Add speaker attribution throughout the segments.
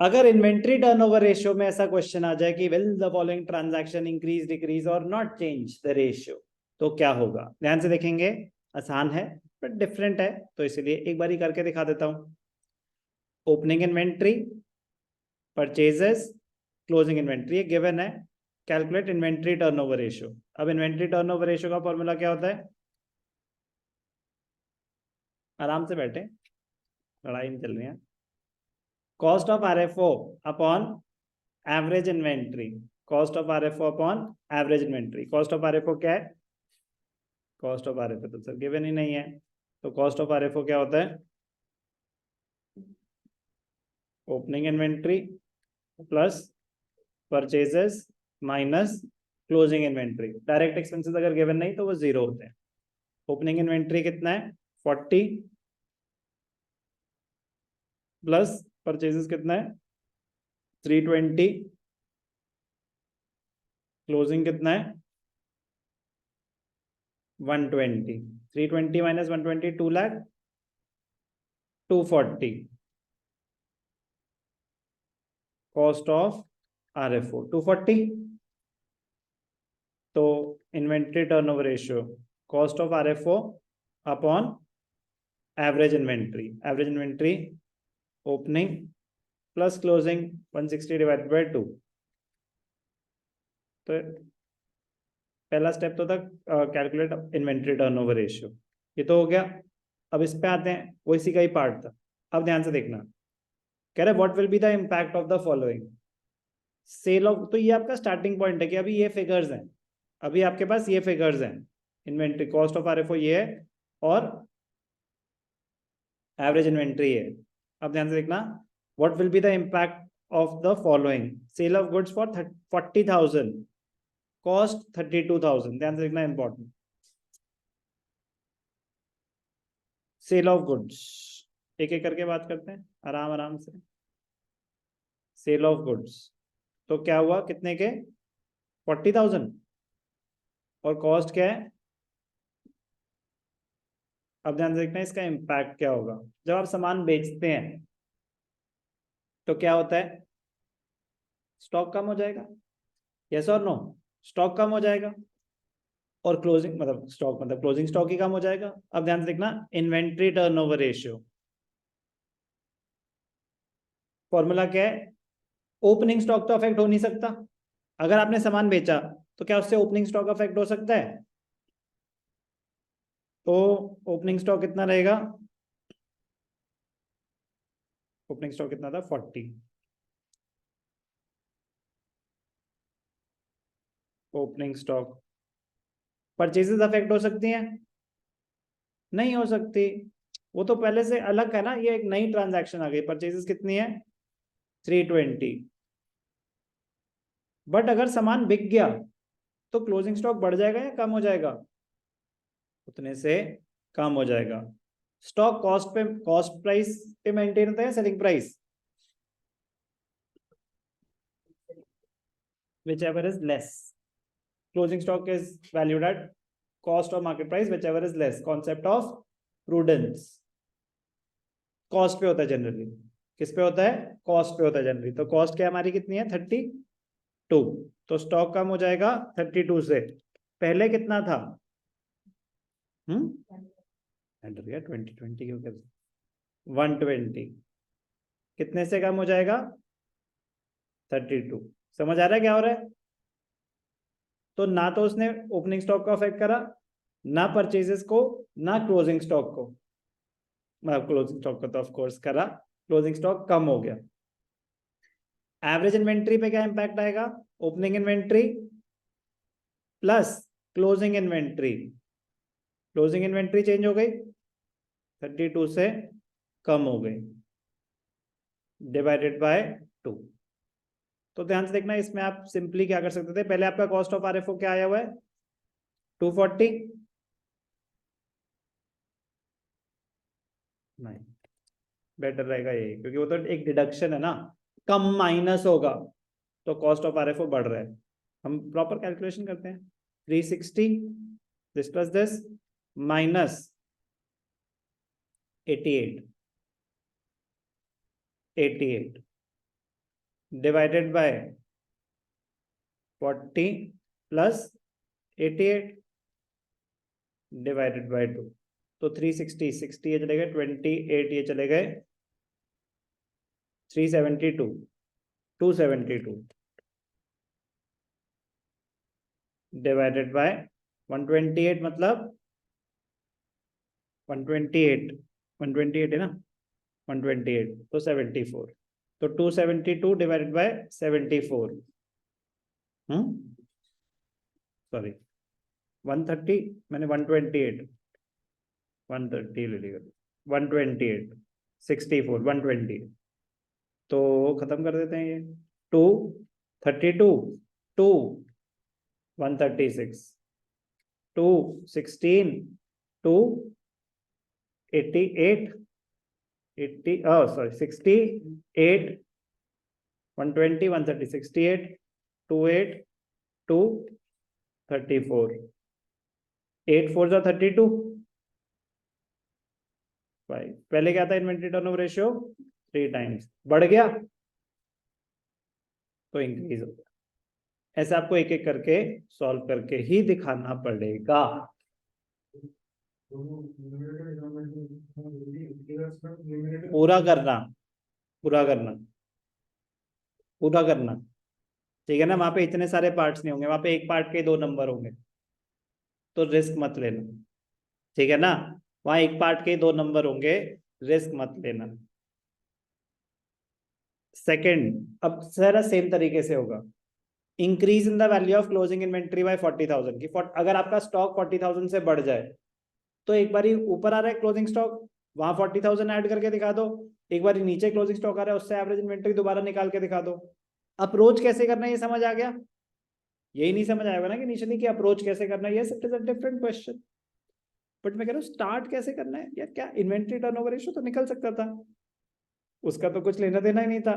Speaker 1: अगर inventory turnover ratio में ऐसा क्वेश्चन आ जाए कि will the following transaction increase decrease और नॉट चेंज द रेशियो, तो क्या होगा? ध्यान से देखेंगे, आसान है बट डिफरेंट है, तो इसलिए एक बार ही करके दिखा देता हूं। Opening inventory, purchases, closing inventory given है। Calculate inventory turnover ratio. अब इन्वेंट्री टर्नओवर रेशियो का फॉर्मूला क्या होता है? आराम से बैठे, लड़ाई नहीं चल रही है। Cost of RFO upon average inventory. Cost of RFO upon average inventory. Cost of RFO क्या है? कॉस्ट ऑफ आरएफओ तो सर गिवन ही नहीं है, तो कॉस्ट ऑफ आरएफओ क्या होता है? Opening inventory plus purchases minus closing inventory. Direct expenses अगर गिवन नहीं तो वो जीरो होते हैं। ओपनिंग इन्वेंट्री कितना है? 40 प्लस परचेजेस कितना है? 320। क्लोजिंग कितना है? 120। 320 minus 120 2 lakh 240। Cost of RFO 240। तो inventory turnover ratio cost of RFO upon average inventory. Average inventory opening plus closing 160 divided by 2। तो पहला स्टेप तो था कैलकुलेट इन्वेंट्री टर्नओवर रेशियो, ये तो हो गया। अब इस पे आते हैं, वो इसी का ही पार्ट था। अब ध्यान से देखना, कह रहे what will be the impact of the following. Sale of, तो ये आपका स्टार्टिंग पॉइंट है कि अभी ये फिगर्स हैं, अभी आपके पास ये फिगर्स हैं। इन्वेंट्री कॉस्ट ऑफ आरएफओ ये है और एवरेज इन्वेंट्री है। अब ध्यान से देखना, what will be the impact of the following. Sale of goods for 40,000, cost 32,000। ध्यान से देखना, इंपॉर्टेंट। सेल ऑफ गुड्स, एक एक करके बात करते हैं आराम आराम से। सेल ऑफ गुड्स तो क्या हुआ, कितने के? 40,000। और कॉस्ट क्या है? अब ध्यान से देखना इसका इम्पैक्ट क्या होगा। जब आप सामान बेचते हैं तो क्या होता है? स्टॉक कम हो जाएगा, यस और नो? स्टॉक कम हो जाएगा। और क्लोजिंग मतलब स्टॉक मतलब क्लोजिंग स्टॉक ही कम हो जाएगा। अब ध्यान से देखना, इन्वेंट्री टर्नओवर रेशियो फॉर्मूला क्या है? ओपनिंग स्टॉक तो अफेक्ट हो नहीं सकता। अगर आपने सामान बेचा तो क्या उससे ओपनिंग स्टॉक अफेक्ट हो सकता है? तो ओपनिंग स्टॉक कितना रहेगा? ओपनिंग स्टॉक कितना था? 40। Opening stock. परचेजेस अफेक्ट हो सकती हैं? नहीं हो सकती, वो तो पहले से अलग है ना, ये एक नई ट्रांजैक्शन आ गई। परचेजेस कितनी है? 320। बट अगर सामान बिक गया तो क्लोजिंग स्टॉक बढ़ जाएगा या कम हो जाएगा? उतने से कम हो जाएगा। स्टॉक कॉस्ट पे, कॉस्ट प्राइस पे मेंटेन होता है, selling price? whichever is less. Closing stock is valued at cost or market price, whichever is less. Concept of prudence. Cost पे होता है जनरली। किस पे होता है? कॉस्ट पे होता है जनरली। तो कॉस्ट क्या हमारी कितनी है? 32। तो स्टॉक कम हो जाएगा 32 से। पहले कितना था? 2020 क्यों कर 120 कितने से कम हो जाएगा? 32। समझ आ रहा है क्या हो रहा है? तो ना तो उसने ओपनिंग स्टॉक को अफेक्ट करा, ना परचेजेस को, ना क्लोजिंग स्टॉक को। क्लोजिंग स्टॉक को तो ऑफ कोर्स करा, क्लोजिंग स्टॉक कम हो गया। एवरेज इन्वेंट्री पे क्या इंपैक्ट आएगा? Opening inventory plus closing inventory. Closing inventory change हो गई, 32 से कम हो गई, डिवाइडेड बाय 2। तो ध्यान से देखना, इसमें आप सिंपली क्या कर सकते थे, पहले आपका कॉस्ट ऑफ आरएफओ क्या आया हुआ है? 240। नहीं, बेटर रहेगा ये, क्योंकि वो तो एक डिडक्शन है ना, कम माइनस होगा तो कॉस्ट ऑफ आरएफओ बढ़ रहा है। हम प्रॉपर कैलकुलेशन करते हैं। 360 this plus this minus 88। Divided by 40 plus 88 divided by 2, तो 360, 60 ये चले गए, 28 ये चले गए, 372, 272 डिवाइडेड बाय 128, मतलब 128, 128 है ना, 128 तो 74, तो 272 डिवाइडेड बाय 74, सॉरी 130, मैंने 128, 130 ले लिया, 128, 64, 120, तो खत्म कर देते हैं ये, 2, 32, 2, 136, 2, 16, 2, 88, 80, sorry 68, 120, 130, 68, 28, 2, 34, 8 4 जा 32, पहले क्या था इन्वेंटरी टर्नओवर रेशियो 3 टाइम्स, बढ़ गया तो इंक्रीज हो गया। ऐसे आपको एक एक करके सॉल्व करके ही दिखाना पड़ेगा। पूरा करना, पूरा करना, पूरा करना, ठीक है ना। वहां पे इतने सारे पार्ट्स नहीं होंगे, वहां पे एक पार्ट के 2 नंबर होंगे, तो रिस्क मत लेना, ठीक है ना। वहां एक पार्ट के 2 नंबर होंगे, रिस्क मत लेना। सेकंड, अब सारा सेम तरीके से होगा, increase in the value of closing inventory by 40,000 की, अगर आपका स्टॉक 40,000 से बढ़ जाए तो एक बार ऊपर आ रहा है क्लोजिंग स्टॉक, वहां 40,000 ऐड करके दिखा दो, एक बार नीचे क्लोजिंग स्टॉक आ रहा है उससे एवरेज इन्वेंट्री दोबारा निकाल के दिखा दो। अप्रोच कैसे करना है ये समझ आ गया? यही नहीं समझ आएगा ना कि इनिशियली की अप्रोच कैसे करना है, yes it is a different question, but मैं कह रहा हूँ स्टार्ट कैसे करना है यार। क्या इन्वेंट्री टर्नओवर रेशियो तो निकल सकता था, उसका तो कुछ लेना देना ही नहीं था,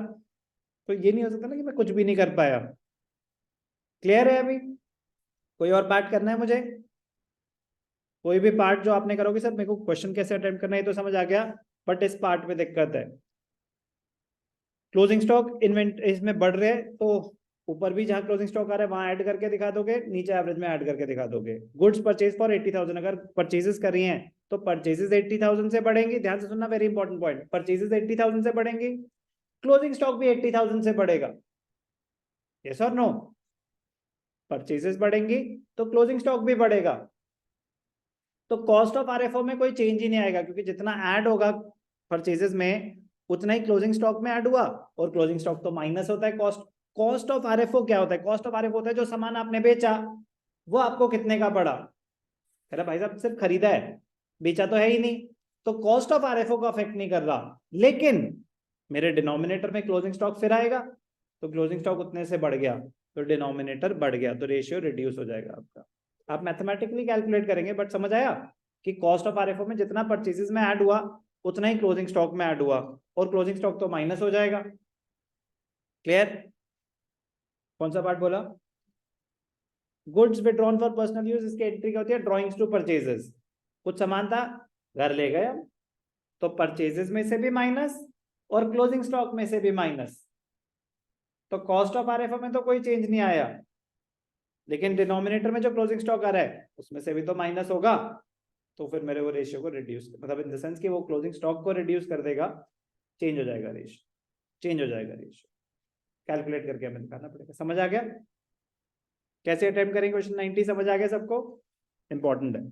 Speaker 1: तो ये नहीं हो सकता ना कि मैं कुछ भी नहीं कर पाया। क्लियर है? अभी कोई और पार्ट करना है मुझे? कोई भी पार्ट जो आपने करोगे सर मेरे को क्वेश्चन कैसे अटेम्प्ट करना है ये तो समझ आ गया, बट इस पार्ट में दिक्कत है। क्लोजिंग स्टॉक इन्वेंट इसमें बढ़ रहे हैं तो ऊपर भी जहां क्लोजिंग स्टॉक आ रहा है वहां ऐड करके दिखा दोगे, नीचे एवरेज में ऐड करके दिखा दोगे। गुड्स परचेज फॉर 80,000, अगर परचेजेस कर रही हैं तो परचेजेस 80,000 से बढ़ेंगी, ध्यान से सुनना, वेरी इंपॉर्टेंट पॉइंट, परचेजेस 80,000 से बढ़ेंगी, क्लोजिंग स्टॉक भी 80,000 से बढ़ेगा, यस और नो? परचेजेस बढ़ेंगी तो क्लोजिंग स्टॉक भी बढ़ेगा, तो कॉस्ट ऑफ आरएफओ में कोई चेंज ही नहीं आएगा, क्योंकि जितना ऐड होगा परचेजेस में उतना ही क्लोजिंग स्टॉक में ऐड हुआ, और क्लोजिंग स्टॉक तो माइनस होता है कॉस्ट। कॉस्ट ऑफ आरएफओ क्या होता है? कॉस्ट ऑफ आरएफओ होता है जो सामान आपने बेचा वो आपको कितने का पड़ा। कह रहा भाई साहब सिर्फ खरीदा है, बेचा तो है ही नहीं, तो कॉस्ट ऑफ आरएफओ को अफेक्ट नहीं कर रहा, लेकिन मेरे डिनोमिनेटर में क्लोजिंग स्टॉक फिर आएगा, तो क्लोजिंग स्टॉक उतने से बढ़ गया तो डिनोमिनेटर बढ़ गया, तो रेशियो रिड्यूस हो जाएगा आपका। आप मैथमेटिकली कैलकुलेट करेंगे, बट समझ आया कि कॉस्ट ऑफ आरएफओ में जितना परचेजेस में ऐड हुआ उतना ही क्लोजिंग स्टॉक में ऐड हुआ, और क्लोजिंग स्टॉक तो माइनस हो जाएगा। क्लियर? कौन सा पार्ट बोला? Goods withdrawn for personal use, इसकी एंट्री क्या होती है? ड्रॉइंग्स टू परचेजेस, कुछ सामान था घर ले गए हम, तो परचेजेस में से भी माइनस और क्लोजिंग स्टॉक में से भी माइनस, तो कॉस्ट ऑफ आरएफओ में तो कोई चेंज नहीं आया, लेकिन डिनोमिनेटर में जो क्लोजिंग स्टॉक आ रहा है उसमें से भी तो माइनस होगा, तो फिर मेरे वो रेशियो को रिड्यूस, मतलब इन द सेंस कि वो क्लोजिंग स्टॉक को रिड्यूस कर देगा, चेंज हो जाएगा रेशियो, चेंज हो जाएगा रेशियो, कैलकुलेट करके हमें दिखाना पड़ेगा। समझ आ गया कैसे अटेम्प्ट करेंगे क्वेश्चन 90? समझ आ गया सबको? इंपॉर्टेंट है।